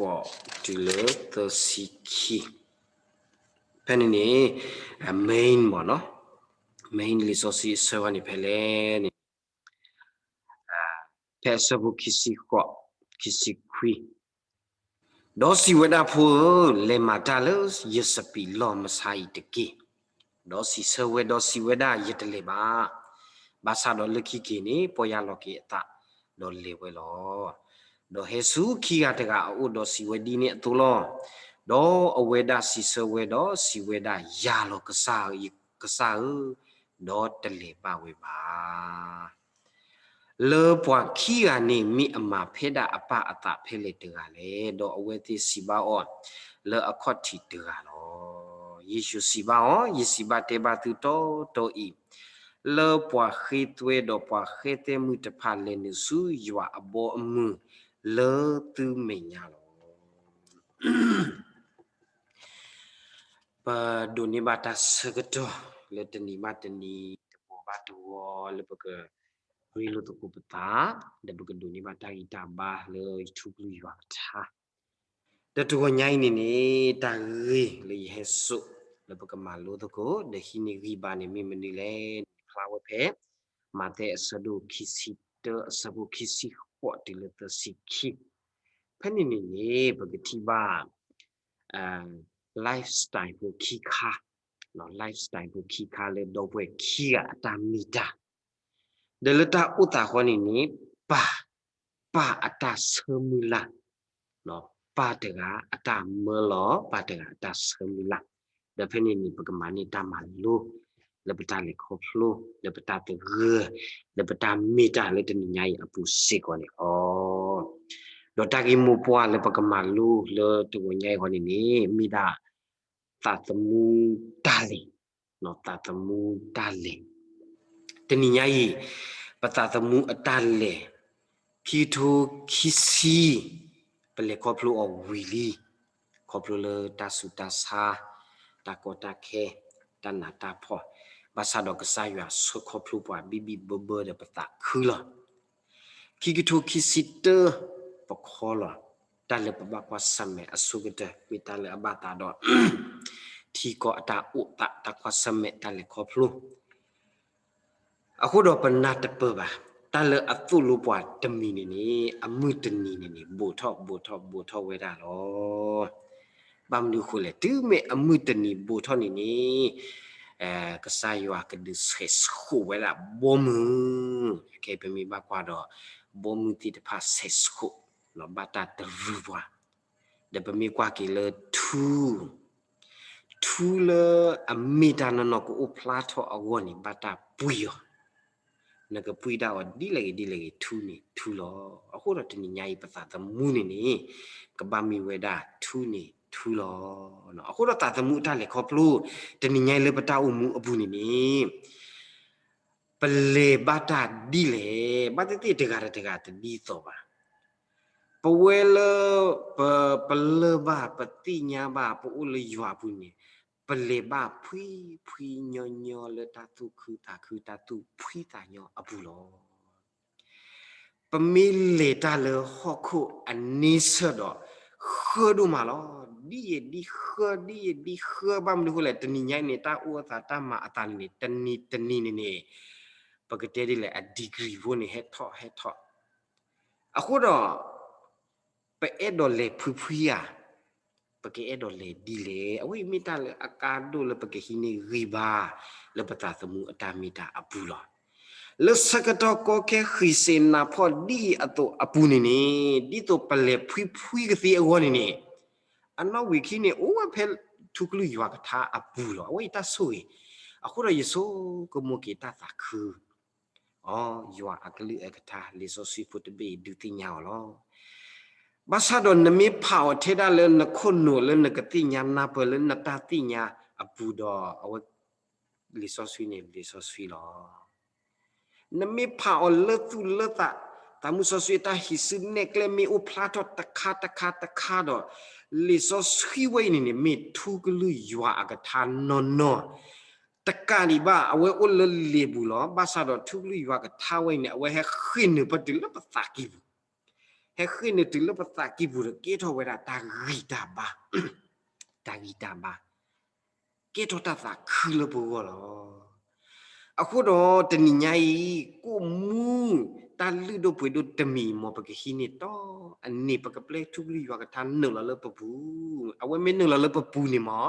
过这了的是去，反正呢，main 嘛喏，main resource 是话你拍嘞呢，拍摄部kisi kui，都是为了破来马达了，也是比老么差一点给，都是社会都是为了一点嘞吧，把啥都勒起给呢，不要落给他，都来为了。do Yesus kia tega u do si wedi ni tu lo do aweda si seweda si weda ya lo kesa do tele ba we ba le pwa kia ni mi ama pheda apa ata phele tega le do aweti si ba o le akot thi tega lo Yesu si ba o yesi ba te ba tu to i le pwa khitwe do pwa khete mu te pha le ni su ywa abo mu lơ tư mình nhà lo pa doni bata segeto le teni mateni tepo batu le peke rilu tu kupeta de peke doni bata itambah le itu lu yata de tu nyai ni ta ri le yesu le peke malu tu ko de hini riba ni mi menile flower pe mate sedu kisi te sabu kisi ko di le te sikit พนี่นี่ปกติว่าไลฟ์สไตล์พวกขี้ข้าเนาะไลฟ์สไตล์พวกขี้ข้าเลยดูว่าขี้อะตามมีดาเดลต้าอุตาคนนี้ป้าอัตราเสมุละเนาะป้าเด็กอัตราเมื่อล้อป้าเด็กอัตราเสมุละเดี๋ยวพนี่นี่ปกมานี่ตามมันลูกแล้วปตาเล็กครบลูกแล้วปตาเตเรือแล้วปตามีดาเลยจะใหญ่อปุสิกว่านี่อ๋อ do tagi mu pua le pakamalu le tu nyai ko ni mi da tatamu tali no tatamu tali teni nyai patatamu atale kitu kisi pele koplu o wili koplu le tasutasa takota ke tanata pho basa do kesaya so koplu pua bibi bebe de pata khula kitu kisite pokhola tale babakwa same asugete mitale abata do thi ko ata uta takwa same tale khoplu aku do pernah tepe ba tale atulu pwa demi ni amuteni ni bo tho we da lo bam du khule tu me amuteni bo tho ni kesaywa ke de ses khu we la bom ke pe mi ba kwa do bom ti de pa ses khu lo bata terwa de pe mi kwa ki le tu le amita no ko uplato awoni bata puyo na ka puida wa di le tu lo ako ro tini nyai pata ta mu ni ka ba mi we da tu lo no ako ro ta ta mu ta le kho plu tini nyai le pata u mu abu ni pele bata di le bata ti de ga di to ba pawela pele ba patinya ba pu le ywa pu ni pele ba phui nyo le tatu khu tatu phui ta nyo abu lo pemile ta le hokku anisa do khodu ma lo di khe bam du le tani nyai ni ta u ta ma atan ni tani ni pagate di le a degree vo ni he tho aku do pe edo le phuya pake edo le dile awi mita le akado le pake hini riba le pata temu atamita apula le sakato ko ke khisena pho di ato apuni ni di to pale phui ke ti awoni ni anna wiki ni o pel tuklu ywa ka tha apulo awi ta sui akura yeso ko mo ke ta khu oh ywa akli ekata le so si put be du ti nya lo Basado na mi pao teda le na kono le na katinya na pe le na tatinya abudo awa lisoswi lo na mi pao le tu le ta tamu soswi ta hisine kle mi u plato takha do lisoswi we ni mi tu glu ywa agata no takani ba awe o le lebulo basado tu glu ywa agata we ni awe he khin pa dil pa taki he khine tu le pata ki bu ke tho we da ta gita ba ta gita ba ke tho ta sa khu le bu lo အခုတော့တနညာဤကိုမူတလူတို့ပွေတို့တမီမောပကခိနေတော့အနေပကပလက်ထုကလီရွာကထန်နလလပပူအဝဲမင်းနလလပပူနေမော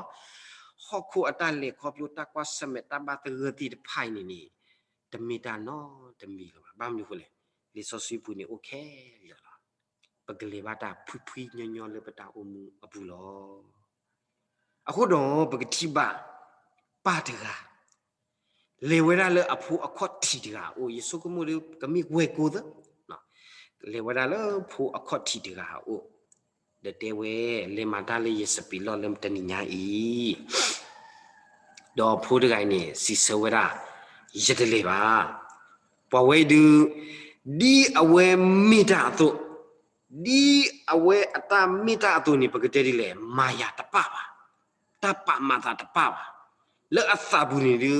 ဟောခုအတလေခေါပလိုတကွာစမတဘတရတိတဖိုင်နေတမီတာနော်တမီကဘာမလို့ခလေလီဆိုစီပူနေโอเคရလားပကလေးဘာတာဖွဖွညညလေပတာအမှုအပူလောအခုတော့ပကတိပါပါတကား လေဝရလေအဖို့အခွတ်တီတကအိုယေဆုကမှုလေကမိဝဲကိုသနော်လေဝရလေဖို့အခွတ်တီတကအိုဒတေဝဲလေမတာလေယစပီလောလမ်တနိညာဤဒေါ်ဖို့တကိုင်းနေစီဆဝရယတလေပါပဝဲဒူဒီအဝဲမိတာတို့ဒီအဝဲအတာမိတာတို့နေပကတဲ့လေမာယာတပပါတပမာတာတပပါလေအသဘူးနေလူ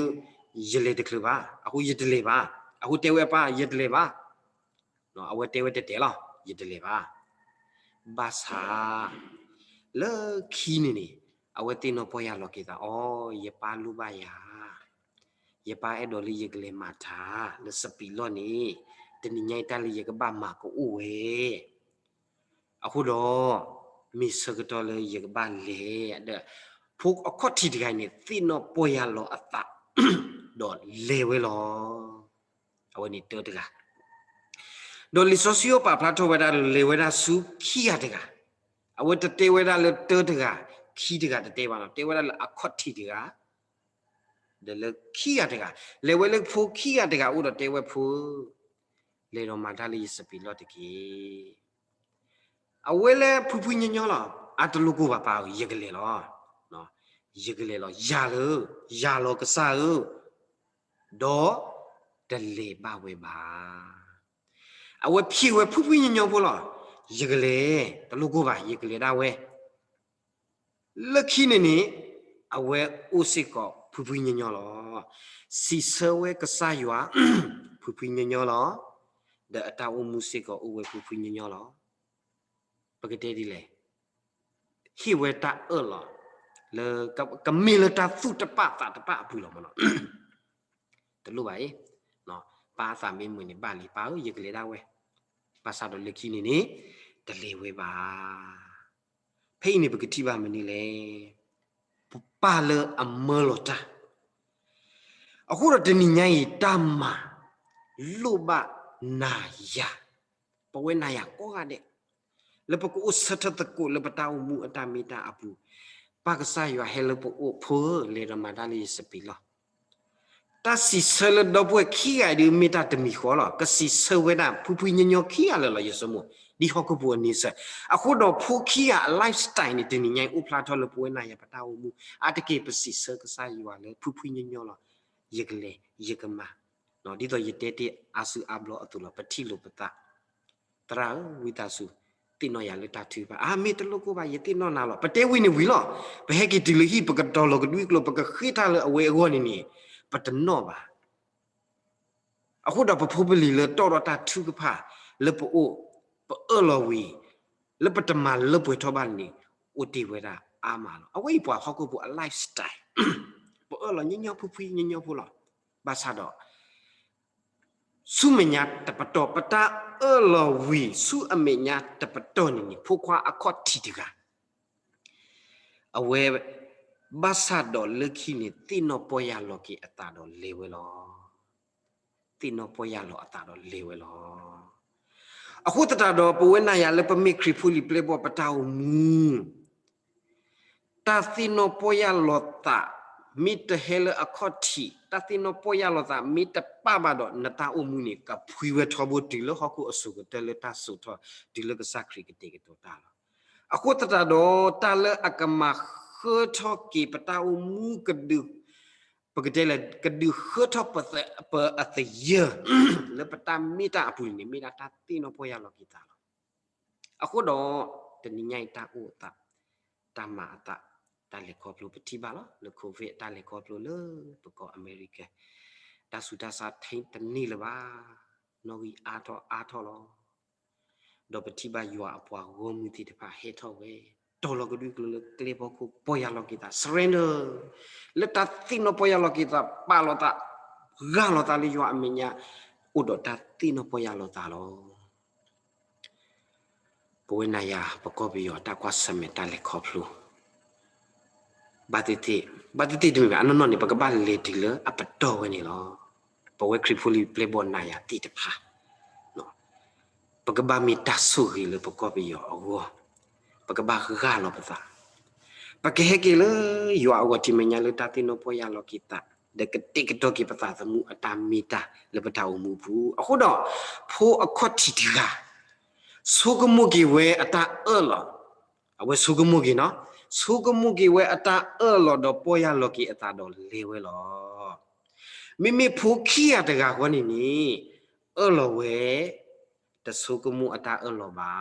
ရလေတကလပါအခုရတလေပါအခုတဲဝဲပါရတလေပါနော်အဝဲတဲဝဲတက်တယ်လားရတလေပါဘာသာလေခီနေနေအဝဲတင်တော့ပေါ်ရလောကေတာအော်ရပါလူပါယာရပါအဲ့တော်လေးရကလေးမာတာလစပီလောနေတနိညိုင်တလေးရကဘာမာကိုအိုဝဲအခုတော့မိစကတော်လေးရကဘာလေတဲ့ဖုတ်အခွတ်တီတကိုင်းနေတင်တော့ပေါ်ရလောအတာดอเลเวลอเอาวันนี้เตอร์ตกะดอลิโซซิโอปาพลาโทเวดาเลเวดาสุขี้อะตกะเอาวันเตเวดาเลเตอร์ตกะขี้ตกะเตวาเตเวดาอะควอติตกะเดเลขี้อะตกะเลเวเลฟูขี้อะตกะอุดเตเวฟูเลโรมาดาลีสปิลอตกีเอาเวเลฟูฟูญญอลออะตลูกูบาปาเยกเลลอเนาะเยกเลลอยาโลกะซาဒေါ်တလေပါဝဲပါအဝဖြီဝဲဖူးဖူးညညောဖို့လားရကလေးတလူကိုပါရကလေးဒါဝဲလက်ခိနေနေအဝဲဥစစ်ကောဖူးဖူးညညောလောစီဆဝဲကစားရွာဖူးဖူးညညောလောဒအတာအမှုစစ်ကောဥဝဲဖူးဖူးညညောလောပကတဲ့ဒီလေဟိဝဲတာအော်လောလေကမီလတာသုတပတာတပအပူလောမနော်တလူပါရဲ့နော်ပါစာမင်းမွေနေပါလီပါရကလေးဒါဝဲပါစာတော့လက်ခိနေနေတလေဝဲပါဖိနေပကတိပါမနေလေပါလအမလောတာအခုတော့တဏိညာရီတမလုဘနာယပဝဲနာယကောကတဲ့လပကိုစထတကိုလပတာမူအတမီတာအပူပါကစားရဟဲလပအိုဖိုလေရမဒါလီစပီလောတာစီဆလဒဘွဲခီရဒီမီတာတမီခေါ်လာကစီဆဝဲနာဖူဖူညညခီရလာရစမဒီဟောကပူနီဆအခုတော့ဖူခီရ lifestyle နေတင်ညိုင်ဥပလာထော်လပွေးနာရပတာဝမူအတကေပစီဆကစားယူရလေဖူဖူညညလာရကလေရကမနော်ဒီတော့ရတဲ့တဲ့အဆူအဘလောအတူလပတိလိုပတာတရာဝီတာဆူတင်နော်ရလေတာထူပါအာမေတလကိုပါရတင်နော်နာလောပတဲဝီနေဝီလောဘဟဲကီတီလဟီပကတော်လကဒွိကလောပကခိတာလအဝဲအဝနေနေပတနောပါအခုတော့ပဖိုးပလီလေတော်တော်တာထုကဖာလပအိုပအော်လဝီလပတမလပွေထောပါနေအိုတီဝဲတာအာမလောအဝိပွားဟောက်ကိုပအ lifestyle ပအော်လညညဖူဖီညညဖူလောဘာသာတော့စုမညာတပတော်ပတာအော်လဝီစုအမညာတပတော်နေဖိုခွာအခော့တီတကအဝဲဘာသာတော့လက်ခိနေတင်နောပေါ်ရလောကေအတာတော့လေဝဲလောတင်နောပေါ်ရလောအတာတော့လေဝဲလောအခုတတာတော့ပဝဲနာရလည်းပမိခရီဖူလီပလေဘောပတာမူတာတင်နောပေါ်ရလောတာမီတဟဲလအခော့တီတာတင်နောပေါ်ရလောတာမီတပပါတော့နတာအမှုနေကဖွေဝဲထောဘတီလောဟခုအစုကတဲလက်တာဆုထောဒီလကစခရီကတေကတော့တာအခုတတာတော့တာလအကမခေထောကေပတာအမှုကဒုပကတဲ့လေကဒုခေထောပပအတယလေပတာမီတာအပူနေမီတာတင်နောပေါ်ရလောကီတာအခုတော့တနိညိုင်တာအိုတာတမတာတာလေခေါပလိုပတိပါလောလေကိုဗစ်တာလေခေါပလိုလေပကောအမေရိကန်တာဆူတာစာထိန်တနီလပါနော်ဝီအာထောလော ดอกปฏิบัติอยู่ปัวโกมุติที่พาเฮทเอาไว้ตลอดก็ดูกลกลีบอกปอยาลกิตา surrender เลตัดติโนปอยาลกิตาปาลตากาลตาลิอยู่อามิญญาอุดตัดติโนปอยาลตาโลป่วยนายาประกอบอยู่ตากว่าสมัยตาเล็กขอบลูบัดติดูแบบอันนั้นนี่ปะกบ้านเลติเลอปัตโตวันนี้หรอป่วยคริปฟูลีเพลย์บอลนายาติดพาเนาะปะกบ้านมีตัสุกิเลประกอบอยู่อ๋อปะกบ้านคือกาลปะตาปะเกเฮกิเลอยู่เอาว่าที่มันยาเลตัดติโนปอยาลกิตาเด็กติกตอกิปะตาสมุอตามิตาเลปะตาอุมูบูอ๋อดอผู้อคติติกาสุกมุกิเวอตาลเอาไว้สุกมุกิเนาะสุกมุกิเวอตาลดอปอยาลกิอตาดอเลเวลอมิผู้ขี้อะตะกะกวนี่ลเวตะสุกมุอตาลบา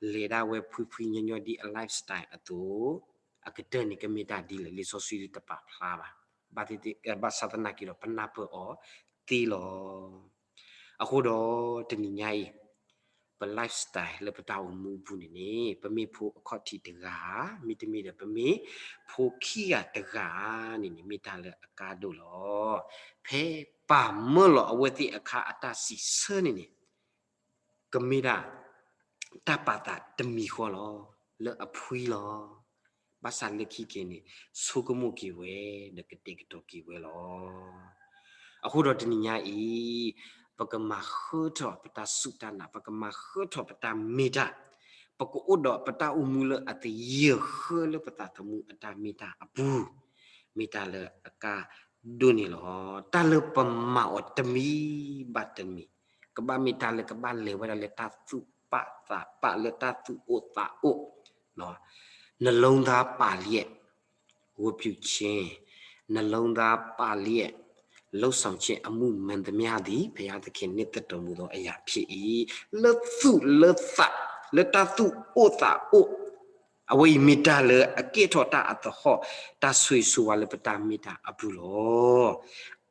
เลดาเวพุญญๆดีไลฟ์สไตล์อตุอะกะเตนี่กะเมตาดีเลโซซิลิตะปะพลาบาบาติติบาสัตนากิโลปนาเปอตีโลอะโคดอตะนิญายเป็นไลฟ์สไตล์และเป็นดาวมูบุญนี่เป็นมีผู้ข้อที่ตระมีแต่มีแต่เป็นมีผู้ขี้ตระนี่มีแต่ละอาการดูหรอเพป่าเมื่อหรอเอาไว้ที่อาคาอัตสิเซนี่ก็มีได้ตาปาตาดมีข้อหรอเลอพุยหรอภาษาเล็กขี้เกนี่สุกมุกิเวเด็กเด็กตัวกิเวหรอအခုတော့တနည်းညာဤပကမခောတော့ပတာစုတနာပကမခောတော့ပတာမေတာပကုဥဒပတာဥမူလအတယေခေလပတာတမှုအတာမေတာအဘူးမေတာလအကာဒုနီလောတလပမအောတမီဘတ်တမီကဘာမေတာလကဘာလေဝရလေတာစုပတာပလေတာစုအိုတာအိုနော်နှလုံးသားပါလျက်ဝပြုခြင်းနှလုံးသားပါလျက်လှုပ်ဆောင်ခြင်းအမှုမှန်သမျှသည်ဘုရားသခင်နှစ်သက်တော်မူသောအရာဖြစ်၏လသုလသလတတုဩတာဩအဝိမိတလအကိထောတာအတဟောတဆွေဆွာလပတာမိတာအပုလော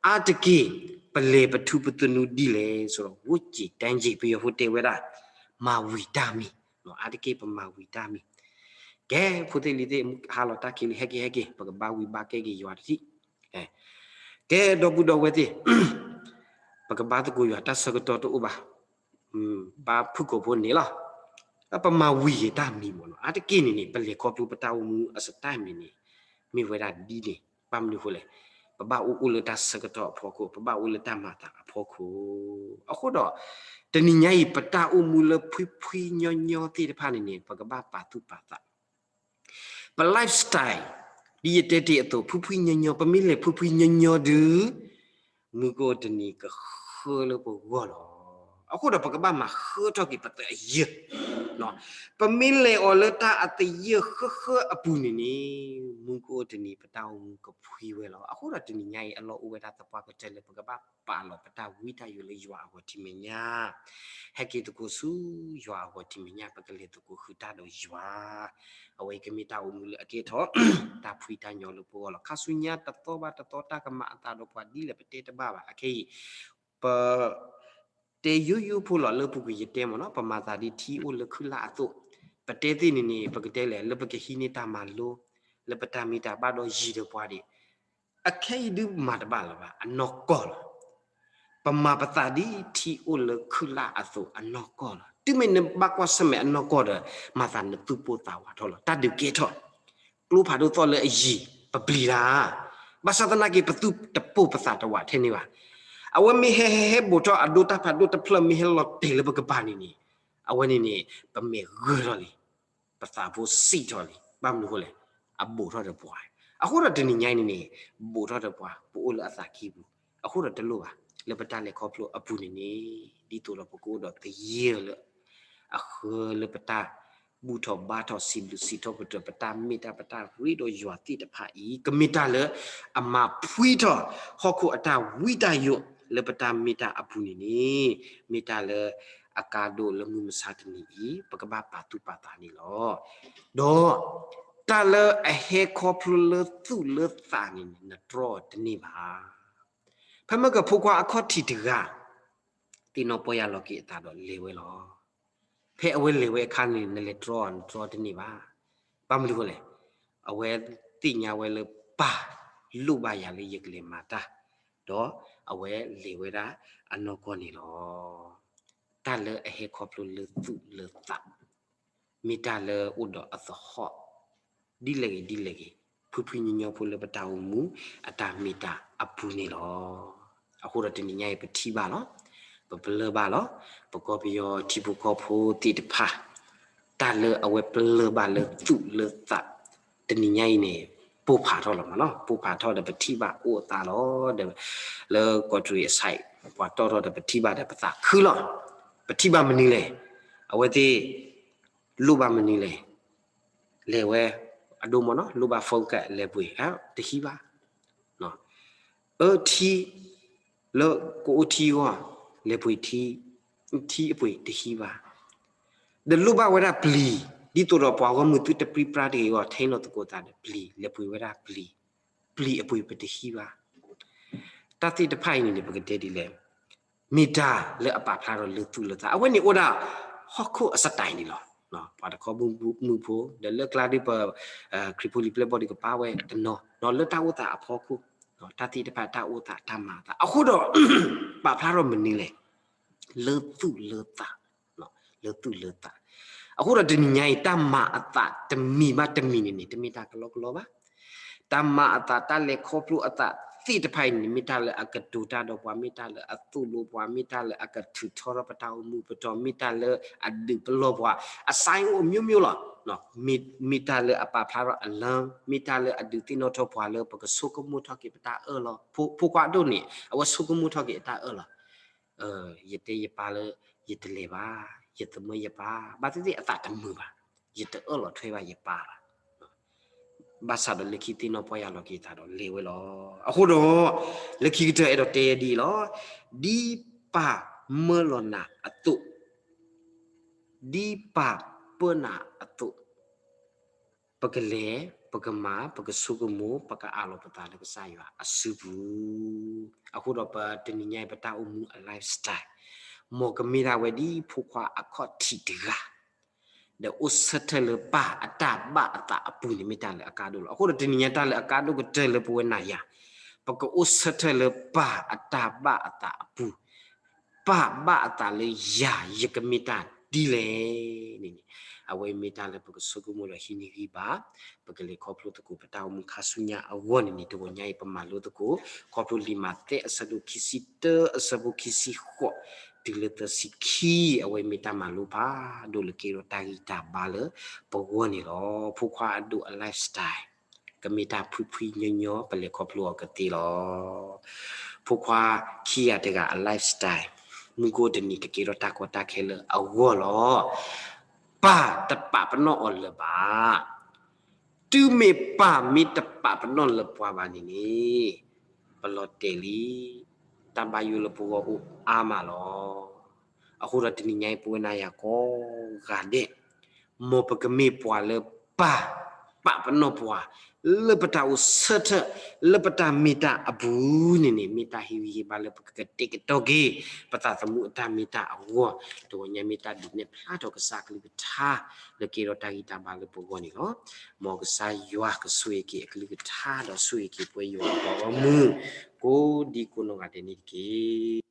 အတကိပလေပထုပတနုဒီလေဆိုတော့ဝုကြည်တန်းကြည်ပြီးဟိုတေဝရမာဝီတာမီနော်အတကိပမာဝီတာမီကဲဖုတေလီတေဟာလတာကိဟေကေပကဘာဝီဘာကေကေယောတိကဲတော့ဘူးတော့ဝဲတိပကဘာတကူရတဆကတော့တူပါဘာဖုကိုဖို့နေလားအပမဝီရတာမီမလို့အတကိနေပလေကောပူပတာဝမူအစတိုင်မီနေမိဝဲတာဒီနေပမ်လူဟိုလေပဘာဦးလတဆကတော့ဖို့ကိုပဘာဦးလတမတာဖို့ကိုအခုတော့တနိညာဤပတာဦးမူလဖွိညောညောတိတဖာနေပကဘာပါတုပါတာပ lifestyle ဒီတဲ့တဲ့အတူဖွညညောပမိလေဖွညညောဒူမူကိုတနီကခေလပဝလောအခုတော့ပကဘာမှာခေတော့ကိပတယေနော်ပမိလေအော်လတာအတယေခအပူနေမူကိုတနီပတောင်းကဖွေဝဲလောအခုတော့တနီညိုင်အလောဥဝဲတာတပွားကတဲလေပကဘာပါလောပတာဝိတယလေရွာဝတိမညာဟက်ကီတကူစုရွာဝတိမညာပကလေတကူခူတာတော့ရွာအဝေကမီတာဦးမူလအကေထောတာဖွေတာညောလို့ပေါ်လောခါဆုညာတတော်ဘာတတော်တာကမအတာတော့ပွားဒီလေပတေတဘာအခေပတေယူဖူလောလပုကရတဲမနော်ပမာတာဒီတီအိုလခလာတော့ပတေတိနေပကတဲလေလပကဟိနေတာမလိုလပတာမီတာဘာတော့ရီတော့ပွားဒီအခေဒူမာတဘာလဘာအနော့ကောပမာပတာဒီတီအိုလခလာအသောအနော့ကောတိမင်းဘကွာစမဲအနော့ကောမာတာနတူပိုတာဝါထောတဒုကေထောကလူဖာတို့တော်လေအကြီးပပလီလာဘာသာတနာကေပတုတပုပစာတဝါထဲနေပါအဝမီဟေဘူတော့အဒုတာဖာဒုတဖလမီဟလော့တေလဘကပါနီအဝနီနေပမေဂရလီပစာဖို့စီတော်လီဘာမလို့လေအဘူတော့တဲ့ပွားအခုတော့တနင်္ဂနွေနေဘူတော့တဲ့ပွားပူလအစာခီဘူးအခုတော့တလို့ပါလေပတာလေခေါပလို့အပူနေဒီတူတော့ပကိုတော့တရေလအခုလေပတာဘူတော့ဘာတော့စီလူစီတော့ပတာမီတာပတာရီတော့ရွာတိတဖာဤကမီတာလေအမဖွီတော့ဟောခုအတာဝိတယလေပတာမီတာအပူနေမီတာလေအကာဒိုလမှုမစာတနီပကဘာပါတုပါတာနီလောတော့တလအဟေခေါပလသူလသာနီနထရတနီပါဖမကဖုကွာအခေါ်တီတကတီနောပယလောကီတာတော့လေဝဲလော เพอเวลเลยเวคันนี่นั่นแหละดรอที่นี่ว่าป้าไม่รู้เลยเอาเวติญาเวลป่าลูกบายาเลยยกเลยมาตาดอเอาเวเลยเวดาอันนอกนี่หรอตาเลอเฮคอบลุเลตุเลตัมีตาเลอุดออัตหอดีเลยพุพุญญาพูเลปตาวมูอัตามีตาอปุนี่หรอအခုတော့တင်ညာရဲ့ပတိပါနော်ပပလပါလောပကောပယောတိပုကောဖိုတိတဖာတာလေအဝဲပလပါလေသူလေသတင်ညာရဲ့နေပို့ဖာတော့လားမနော်ပို့ဖာတော့တဲ့ပတိပါအိုတာလောတဲ့လေကောထရီအဆိုင်ပွာတော့တဲ့ပတိပါတဲ့ပသာခူလောပတိပါမနီလေအဝဲတိလူပါမနီလေလေဝဲအဒုမနော်လူပါဖုန်ကလေပွေဟာတခိပါနော်ทีแล้วกูทีว่าเลยปุยทีปุยตะฮีบาเดลูบาเวลาปลีดิตัวเราปว่ามือตุตะปรีปราเดว่าเทนอตะโกตาเดปลีเลยปุยเวลาปลีอปุยปะตะฮีบาตาติตะไผนี่ปะกะเดดิเลมีดาเลอปะพลาเราเลตุเลตาอเวนี่โอดาฮอกคุอสไตล์นี่เนาะปาตะขอมือโพเดเลกลาดิปคริโพลิเปลบอดิกปาเวตะเนาะเลตาโอตาอพอคุตาติตะพาตาโอตาธรรมาตาအခုတော့ปะพลาเรามနီလေเลตุเลตาเนาะเลตุเลตาအခုတော့ဒီညိုင်တမအတတမီမတမီနေတမီတာကလောပါတမအတတလေခေါပလူအတသိတဖိုင်နိမိတာလေအကတူတာတော့ပွားမိတာလေအတူလိုပွားမိတာလေအကထူထောရပတောမူပတော်မိတာလေအဒိပလောပွားအဆိုင်ကိုမျိုးလားနော်မိတာလေအပဖလာရအလံမိတာလေအဒိတိနောထောပွားလေပကဆုကမှုထောကိပတာလောဖိုကွာတို့နေအဝဆုကမှုထောကိတာလောယတေယပါလေယတလေပါယတမယပါဘာတိအတတမှုပါယတလောထွေးပါယပါဘာသာတော့လက်ခိတိနောပွားရလောကိတာတော့လေဝဲလောအခုတော့လက်ခိတဲ့အဲ့တော့တဲဒီလောဒီပါမလောနာအတုဒီပါပနာအတုပကလေပကမာပကဆုကမောပကအာလောပတာလည်းစာရအစုဘူးအခုတော့ပတနိညိုင်ပတာအမှုအ lifestyle မောကမီရာဝဒီဖုခွာအခော့တီတရာthe usatele pa ata ba ata apu ni mitale akado lo aku de ninya tale akado ko tele pu na ya pako usatele pa ata ba ata apu pa ba ata le ya yekamita dile ni awe mitale pako sugumo lo hini riba pako le koplo to ko pataw mu khasunya awon ni to nyai pamalo to ko koplo limate asadu kisite asabu kisi ho dileta sikhi awe mita malupa do le kiro tagita bale pogoni lo phukwa do a lifestyle kamita phuphi nyo pale koplo ka ti lo phukwa khia de ga a lifestyle mungo de ni ka kiro ta ko ta khele awo lo pa ta pa pano on le ba tu me pa mi ta pa pano le pwa ba ni peloteli tabayu le pugo ama lo aku dah tini nyai puena ya ko gade mo pekemi pua le pa peno pua le peta usata le peta mita abu ni mita hiwi ba le pekete ketogi peta temu ta mita awo to nya mita dine pla to kesa kli ta le kiro ta kita ba le pugo ni lo mo kesa yua kesui ki kli ta do sui ki pu yo ba mu ko di kuno gade ni ki